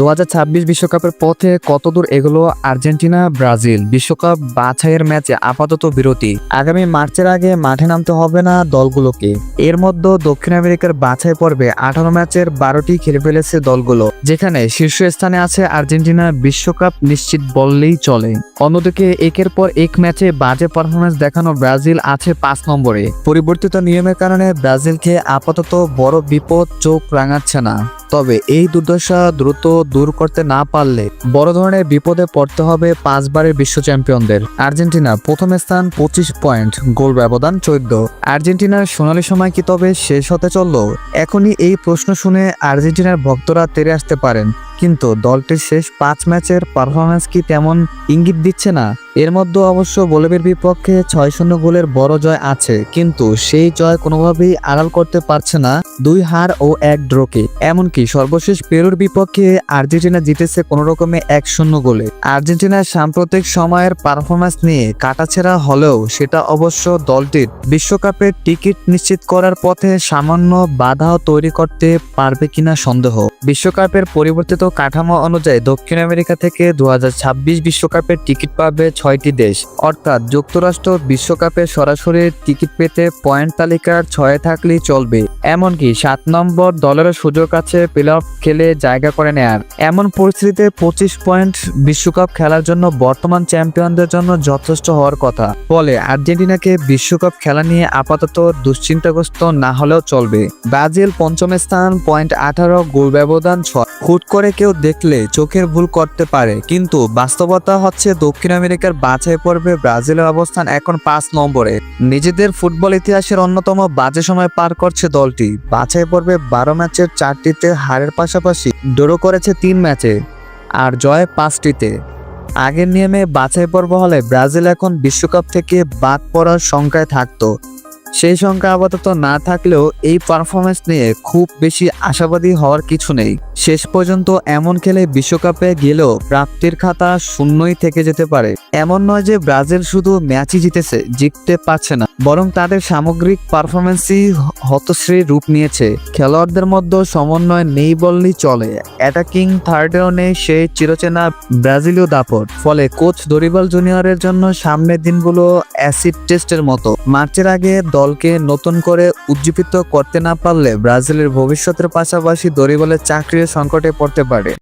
2026 বিশ্বকাপের পথে কতদূর এগোলো আর্জেন্টিনা ব্রাজিল? বিশ্বকাপ বাছাইয়ের ম্যাচে আপাতত বিরতি। আগামী মার্চের আগে মাঠে নামতে হবে না দলগুলোকে। এর মধ্যে দক্ষিণ আমেরিকার বাছাই পর্বে 18 ম্যাচের 12টি খেলে ফেলেছে দলগুলো, যেখানে শীর্ষস্থানে আছে আর্জেন্টিনা। বিশ্বকাপ নিশ্চিত বললেই চলে। অন্যদিকে একের পর এক ম্যাচে বাজে পারফরমেন্স দেখানো ব্রাজিল আছে 5 নম্বরে। পরিবর্তিত নিয়মের কারণে ব্রাজিলকে আপাতত বড় বিপদ চোখ রাঙাচ্ছে না। তবে এই দুর্দশা দ্রুত দূর করতে না পারলে বড় ধরনের বিপদে পড়তে হবে 5 বারের বিশ্ব চ্যাম্পিয়নদের। আর্জেন্টিনা প্রথম স্থান 25 পয়েন্ট, গোল ব্যবধান 14। আর্জেন্টিনার সোনালী সময় কি তবে শেষ হতে চলল? এখনই এই প্রশ্ন শুনে আর্জেন্টিনার ভক্তরা তেড়ে আসতে পারেন, কিন্তু দলটির শেষ 5 ম্যাচের পারফরমেন্স কি তেমন ইঙ্গিত দিচ্ছে না? এর মধ্যে অবশ্য বলিভিয়ার বিপক্ষে 6-0 গোলের বড় জয় আছে, কিন্তু সেই জয় কোনোভাবেই আড়াল করতে পারছে না 2 হার ও 1 ড্রকে। এমনকি সর্বশেষ পেরুর বিপক্ষে আর্জেন্টিনা জিতেছে কোনো রকমে 1-0 গোলে। আর্জেন্টিনার সাম্প্রতিক সময়ের পারফরমেন্স নিয়ে কাটাছেঁড়া হলেও সেটা অবশ্য দলটির বিশ্বকাপের টিকিট নিশ্চিত করার পথে সামান্য বাধাও তৈরি করতে পারবে কিনা সন্দেহ। বিশ্বকাপের পরিবর্তিত কাঠামো অনুযায়ী দক্ষিণ আমেরিকা থেকে 2026 বিশ্বকাপের টিকিট পাবে 6টি দেশ, অর্থাৎ যুক্তরাষ্ট্র বিশ্বকাপে সরাসরি টিকিট পেতে পয়েন্ট তালিকার 6-এ থাকলেই চলবে। এমনকি 7 নম্বর দলেরও সুযোগ আছে প্লে অফ খেলে জায়গা করে নেয়ার। এমন পরিস্থিতিতে 25 পয়েন্ট বিশ্বকাপ খেলার জন্য বর্তমান চ্যাম্পিয়নদের জন্য যথেষ্ট হওয়ার কথা। ফলে আর্জেন্টিনাকে বিশ্বকাপ খেলা নিয়ে আপাতত দুশ্চিন্তাগ্রস্ত না হলেও চলবে। ব্রাজিল পঞ্চম স্থান, পয়েন্ট 18, গোল ব্যবধান 6। হুট করে কেউ দেখলে চোখের ভুল করতে পারে, কিন্তু বাস্তবতা হচ্ছে দক্ষিণ আমেরিকার বাছাই পর্বে ব্রাজিলের অবস্থান এখন 5 নম্বরে। নিজেদের ফুটবল ইতিহাসের অন্যতম বাজে সময় পার করছে দলটি। বাছাই পর্বে 12 ম্যাচের 4টিতে হারের পাশাপাশি ড্র করেছে 3 ম্যাচে আর জয় 5টিতে। আগের নিয়মে বাছাই পর্ব হলে ব্রাজিল এখন বিশ্বকাপ থেকে বাদ পড়ার সংখ্যায় থাকতো। সেই সংখ্যা আপাতত না থাকলেও এই পারফরমেন্স নিয়ে খুব বেশি আশাবাদী হওয়ার কিছু নেই। শেষ পর্যন্ত এমন খেলে বিশ্বকাপে গেলেও প্রাপ্তির খাতা শূন্যই থেকে যেতে পারে। এমন নয় যে ব্রাজিল শুধু ম্যাচই জিততে পারছে না, বরং তাদের সামগ্রিক পারফরমেন্সই হতশ্রী রূপ নিয়েছে। খেলোয়াড়দের মধ্যে সমন্বয় নেই বললেই চলে। অ্যাটাকিং থার্ডেও নেই সেই চিরচেনা ব্রাজিলীয় দাপট। ফলে কোচ দরিবাল জুনিয়রের জন্য সামনের দিনগুলো অ্যাসিড টেস্টের মতো। মার্চের আগে দলকে নতুন করে উজ্জীবিত করতে না পারলে ব্রাজিলের ভবিষ্যতের পাশাপাশি দরিবালের চাকরির সংকটে পড়তে পারে।